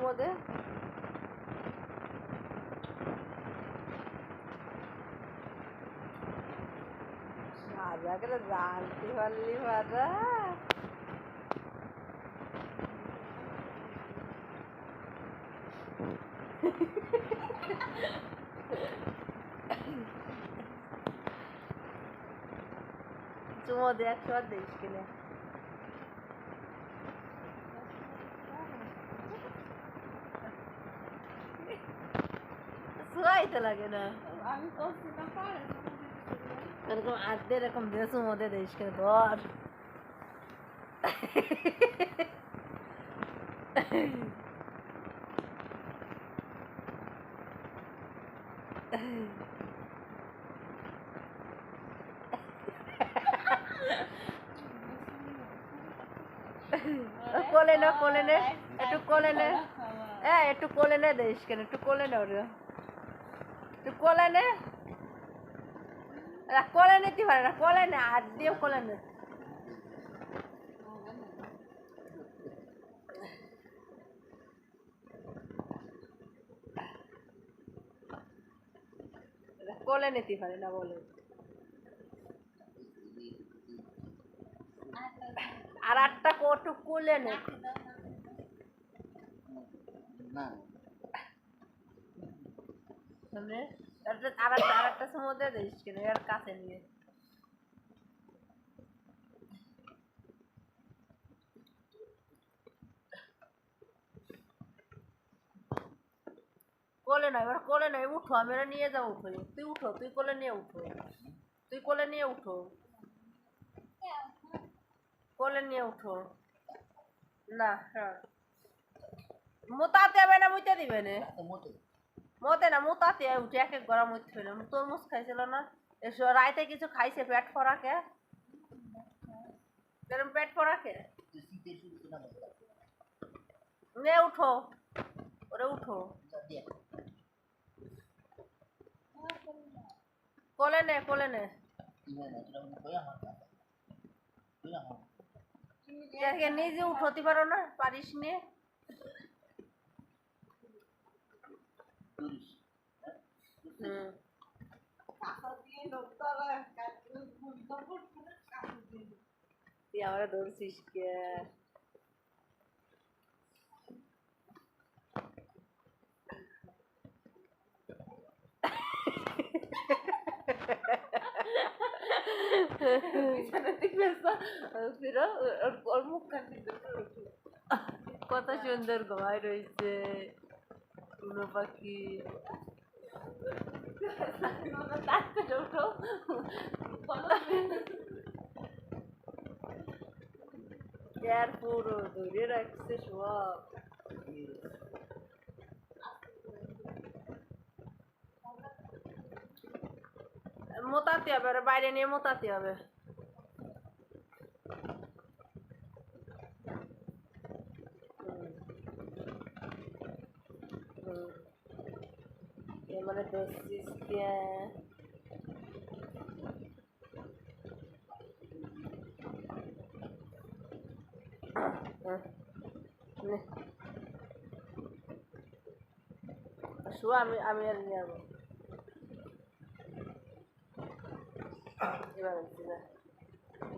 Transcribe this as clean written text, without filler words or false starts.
চুমো দে। সাজা করে জানতে পারলি মারা। চুমো দে, 100 বার দিস কিনে। সুয়াইতে লাগে না। আমি করছি না পারে এরকম আধে এরকম দিয়ে চুমো দে দিস কিনে ধর। কোলে নে, কোলে নে, একটু কোলে নে। একটু কোলে নে দিস কেন, একটু কোলে নে ওরে, একটু কোলে নে। কোলে নিতে পারে না, কোলে নে, হাত দিয়ে কোলে নে। কোলে নিতে পারে না বলে। আর একটা কোটু কোলে নে। আর একটা সমুদ্রে দিস কেন, এর কাছে নিয়ে। কোলে নয়, এবার কোলে নয়, উঠো, আমি এরা নিয়ে যাবো। তুই উঠো, তুই কোলে নিয়ে উঠো, তুই কোলে নিয়ে উঠো, কোলে নিয়ে উঠো। না হ্যাঁ, মোতাতে হবে না, মুইতে দিবে না। মতে না, মোতাতে উঠে এক এক গরম উঠতে না। তরমুজ খাইছিল না, এসো রাইতে কিছু খাইছে পেট ফরাকে। এরম পেট ফরাকে নে, উঠো, ওরে উঠো, কোলে নে, কোলে নে। নিজে উঠতে পারো না, পারিস নে। তুই আমরা ধরছিস কে? কত সুন্দর ঘুমাই রয়েছে কোনো পাখি। পুরো ধরে রাখছে সব। মোতাতে হবে, বাইরে নিয়ে মোতাতে হবে। মানে ধরছিস কে? শুয়া, আমি আর নিয়ে যাবো এবার।